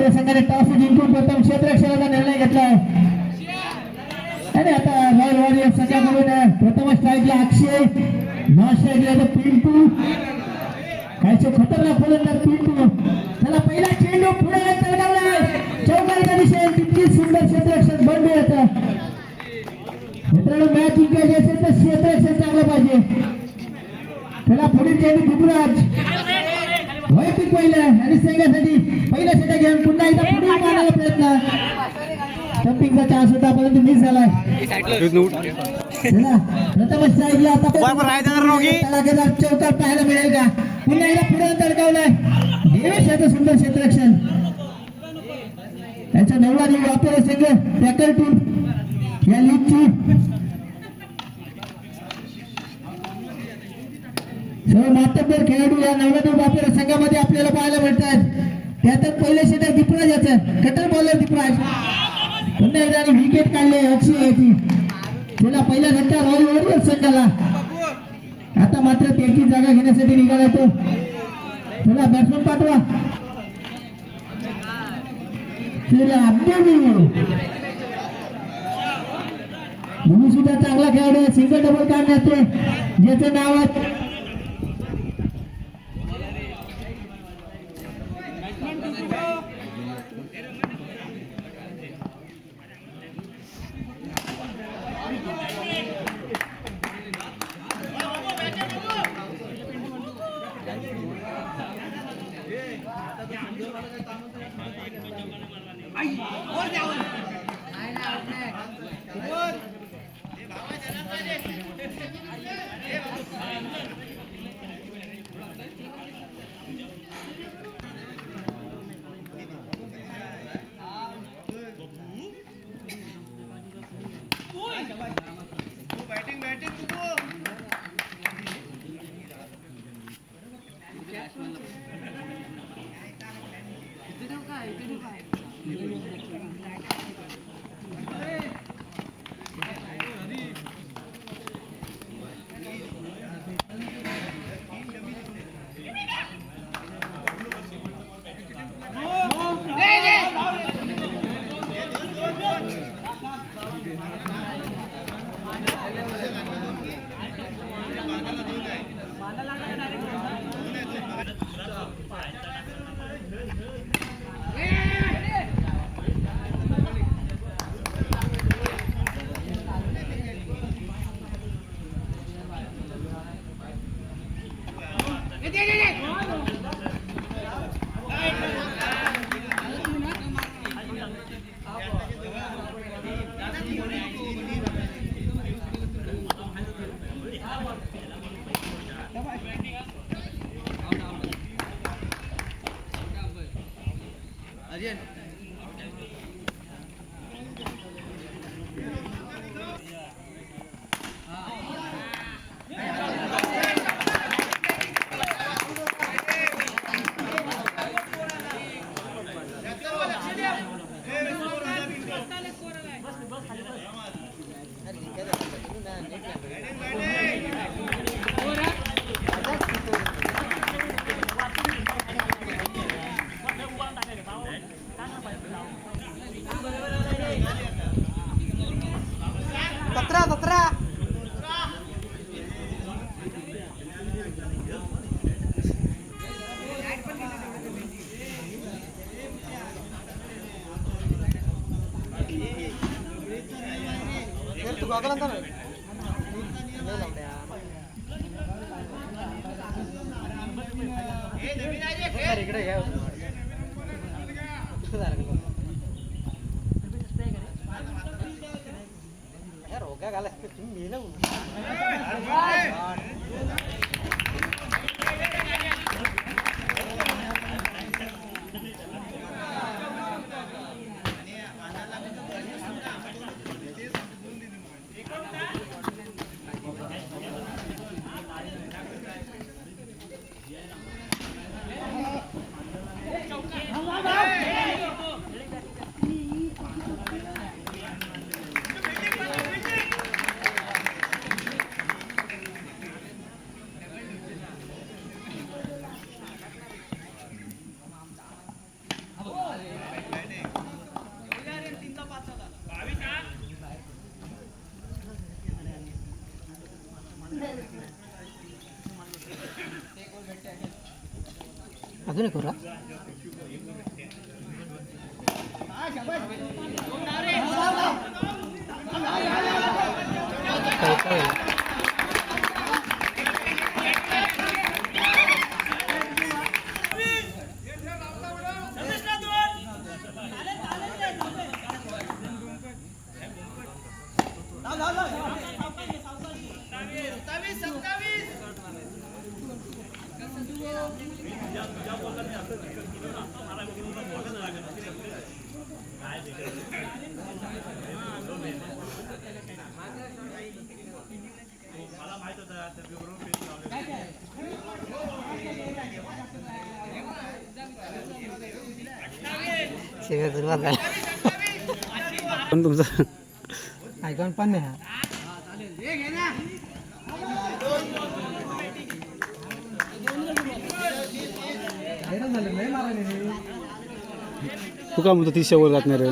बापेर संघाने टॉस जिंकून प्रथम क्षेत्ररक्षणाचा निर्णय घेतलाय आणि आता रॉयल वॉरियर संघाकडून प्रथम स्ट्राईकला अक्षय, नॉन स्ट्राईकला पिंटू, कायचे खतरनाक फलंदाज पिंटू. त्याला पहिला चेंडू पुढे तडकावलाय, चौकाच्या दिशेने तितकी सुंदर क्षेत्ररक्षण बंद होतं. मित्रांनो मॅच जिंकायची असेल तर क्षेत्ररक्षण चांगलं पाहिजे. त्याला पुढील चेंडू दुबराज वैयक्तिक पहिलं आणि संघासाठी पहिला षटक घेऊन पुन्हा एकदा पुढे मारण्याचा प्रयत्न. स्टंपिंगचा चान्स होता परंतु मिस झालाय. प्रथम स्ट्राईकला आता तडाखेदार चौकार पाहायला मिळेल का? पुन्हा एकदा पुढे तडकावलाय. देवेश याचं सुंदर क्षेत्ररक्षण. त्यांचा नववा लीग वापर संघ टॅकल टीम या लीगची सर्व मातब्बर खेळाडू या नववा वापर संघामध्ये आपल्याला पाहायला मिळतात. त्यातच पहिले षटक दीपराज याचं कटर बॉलर दीपराज पुन्हा एकदा विकेट काढले. अक्षय याची त्याला पहिला धक्का रॉयल वॉरियर संघाला. आता मात्र त्याची जागा घेण्यासाठी निघाला तो. त्याला बॅट्समन पाठवा. सुद्धा चांगला खेळाडू सिंगल डबल काढण्यात ज्याचं नाव आहे अजून एक करू पण तुमचं आयकॉन पण नाही तू काय म्हणतो 30 वर जात नाही रे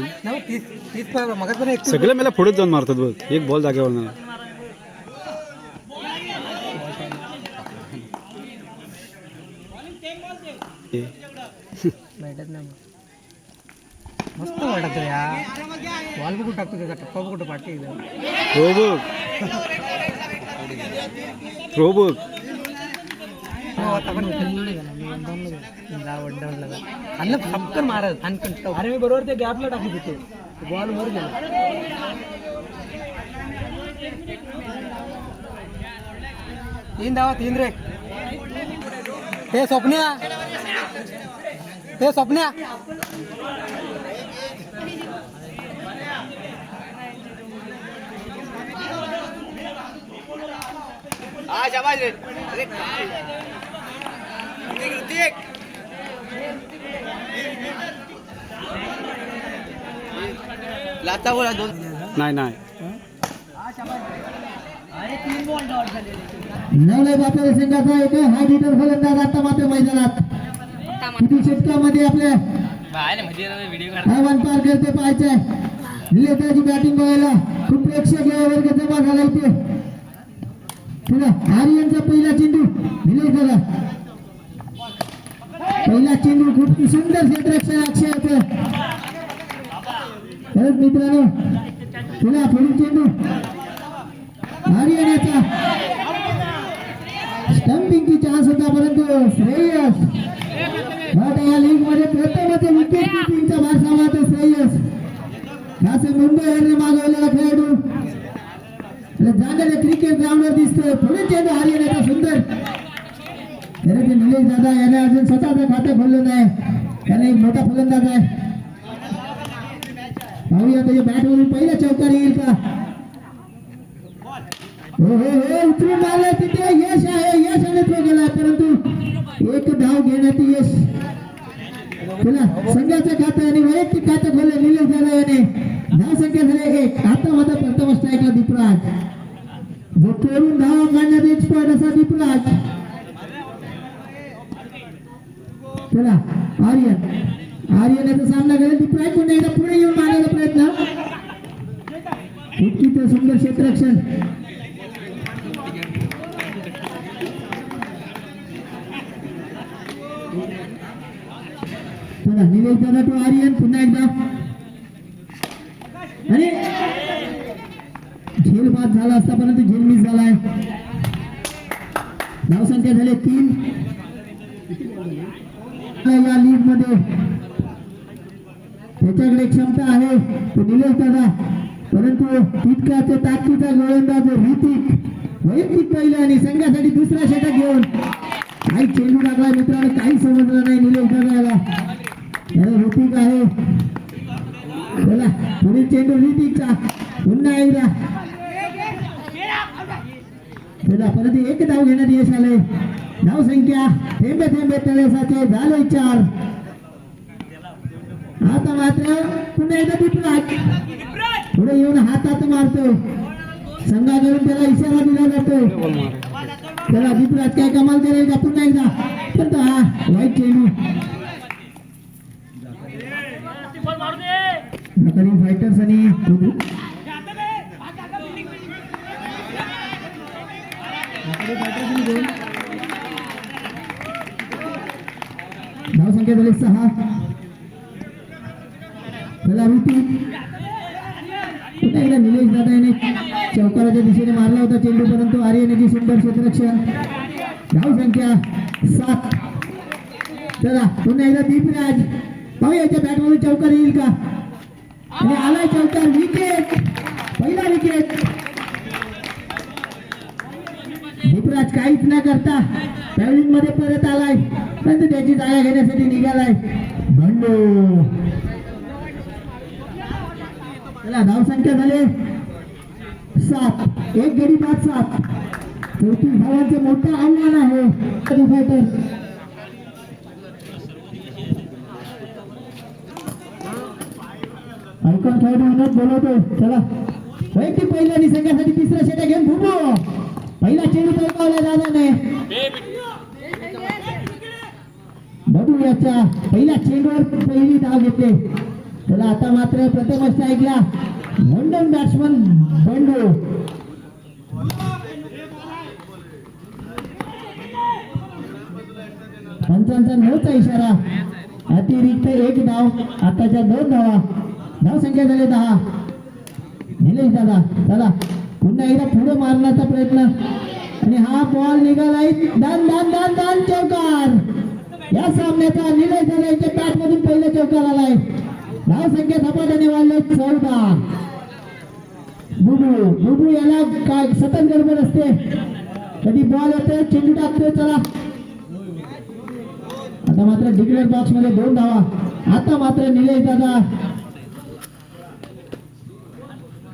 मग पण एक सगळं मला पुढेच जाऊन मारतात बघ एक बॉल जागेवर नाही भेटत नाही मस्त वाटत या बॉल बघू टाकतो त्याचा टप्पा बघू पाठी एकदम थ्रो बघ अन्न फटकन मारत अरे मी बरोबर ते गॅपला टाकली तिथे बॉल वर गेला तीन धावा 3 रे हे स्वप्न्या शाबाश रे अरे ऋतिक लाता बोला दोन नाही नवले बापरे संघाचा एक हाय हिटर फलंदाज आता मात्र मैदानात किती षटकामध्ये आपल्या आव्हान पार करते पाहायचंय निलेशची बॅटिंग बघायला खूप प्रेक्षक वर्ग जमा झाला इथे पुन्हा आर्यनचा पहिला चेंडू निलेश दादा पहिला चेंडू खूप सुंदर क्षेत्ररक्षण अक्षय होतं परत मित्रांनो पुन्हा पुढील चेंडू आर्यनाचा स्टंपिंगची चान्स होता परंतु श्रेयस या लीग मध्ये प्रथमच विकेट किपिंगचा भार सांभाळतो श्रेयस खास मुंबई यांनी मागवलेला खेळाडू जागेच्या क्रिकेट ग्राउंडवर दिसतोय पुढे चेंडू हरियाणाचा सुंदर खरं ते निलेश दादा याने अजून स्वतःचं खातं खोललं नाही त्याने एक मोठा फलंदाज आहे पाहूया त्याच्या बॅटवरून पहिला चौकार येईल का हो उचलून मारलं तिथे यश आहे यशाने थ्रो गेलाय परंतु एक धाव घेण्यात यश पुन्हा संघाचं खातं आणि वैयक्तिक खातं खोललं निलेश दादा याने धाव संख्या झाली 1 आता मात्र प्रथम स्ट्राईकला दीपराज जो करून धाव काढण्यात एक्सपर्ट असा दीपराज चला आर्यन याचा सामना करेल दीपराज पुन्हा एकदा पुढे येऊन मारण्याचा प्रयत्न इतकी तर सुंदर क्षेत्ररक्षण चला निलेश दादा टू आर्यन पुन्हा एकदा आणि झेल बाद झाला असता परंतु झेल मिस झालाय धाव संख्या झाले 3 या लीग मध्ये त्याच्याकडे क्षमता आहे तो निलेश दादा परंतु तितकाच ताकदीचा गोलंदाज ऋतिक वैयक्तिक पहिला आणि संघासाठी दुसरा षटक घेऊन काही चेंडू टाकला मित्रांनो काही समजलं नाही निलेश दादाला ऋतिक आहे चला पुढील चेंडू ऋतिकचा पुन्हा एकदा चला परत एक धाव घेण्यात यश आले धाव संख्या थेंबे थेंबे तळेसाचे झाले 4 आता मात्र पुन्हा एकदा दीपराज पुढे येऊन हातात मारतो संघाकडून त्याला इशारा दिला जातो त्याला दीपराज काय कमाल करेल का पुन्हा एकदा पण तो हा वाईट चेंडू फायटर्स आणि धावसंख्या झाली 6. चला ऋतिक पुन्हा एकदा निलेश दादा याने चौकाराच्या दिशेने मारला होता चेंडू, परंतु आर्यनची सुंदर क्षेत्ररक्षण. धावसंख्या 7. चला पुन्हा एकदा दीपराज, पाहू याच्या बॅटमधून चौकार येईल का, आणि आलाय चौकार. विकेट, पहिला विकेट. दीपराज काहीच न करता पॅव्हलिन मध्ये परत आलाय, परंतु त्याची जागा घेण्यासाठी निघालाय बंडू. चला धावसंख्या झाले 7. एक गडी बाद 7. 34 धावांचं मोठं आव्हान आहे फायटर. ऐकून खेळाडू विनोद बोलवतो. चला वैयक्तिक पहिल्या निसर्गासाठी तिसरा षटक घेऊन भूमो. पहिला चेंडू पैकावला दादाने. बघू याच्या पहिल्या चेंडूवर पहिली धाव घेतली. चला आता मात्र प्रथम स्ट्राईकला लंडन बॅट्समन बंडू. पंचांचा 9चा इशारा. अतिरिक्त 1 धाव, आताच्या 2 धावा. धावसंख्या झाली 10. निलेश दादा चला पुन्हा एकदा पुढे मारण्याचा प्रयत्न, आणि हा बॉल निघालाय. दान दान दान दान चौकार. या सामन्याचा निलेश दादा याच्या बॅट मधून पहिला चौकार आलाय. धावसंख्या झपाट्याने वाढले 14. बुबू बुबू याला काय सतत गडबड असते, कधी बॉल येते चेंडू टाकतोय. चला आता मात्र डिक्लेअर बॉक्स मध्ये 2 धावा. आता मात्र निलेश दादा.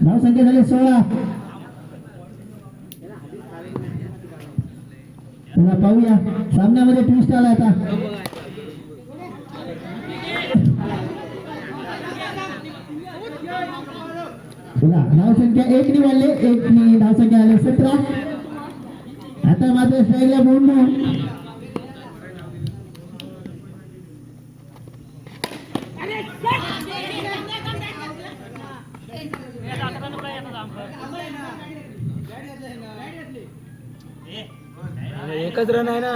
धावसंख्या झाली 16. चला पाहूया सामन्यामध्ये ट्विस्ट आला आता. चला धावसंख्या 1 ने वाढले, 1 ने धावसंख्या आले 17. आता मात्र स्ट्राईकला बोलणं. एकच रन आहे ना.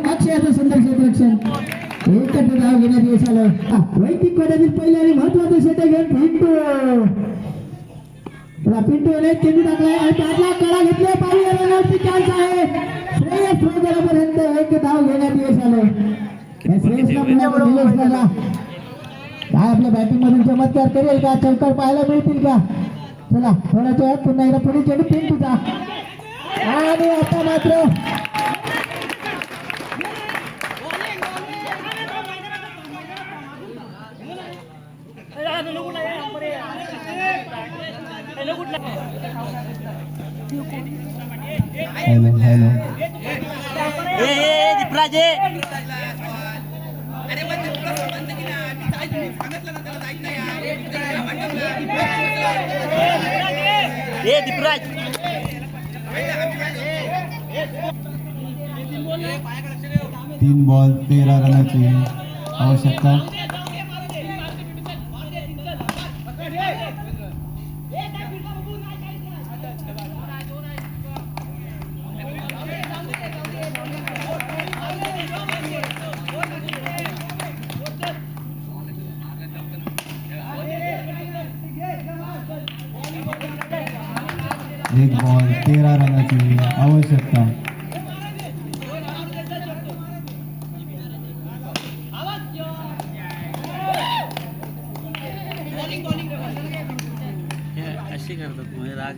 अक्षयाचं सुंदर क्षेत्ररक्षण. एकच धाव घेण्यात यश आलं. वैयक्तिक पदातील पहिल्या आणि महत्वाचं षटक घेऊन पिंटूने चेंडू टाकलाय आणि त्यातला कडा घेतलाय. पाहूया रनआउटची चान्स आहे. श्रेयस पर्यंत 1 धाव घेण्यात यश आलं. श्रेयसला काय आपल्या बॅटिंग मधून चमत्कार करेल का, चौकार पाहायला मिळतील का. चला थोड्याच्या वेळात पुन्हा एकदा पुढे चेंडू पिंटूचा, आणि आता मात्र हॅलो हॅलो दीपराज 3 बॉल 13 रनाची आवश्यकता. एक बॉल 13 रनाची आवश्यकता. अशी करतात राग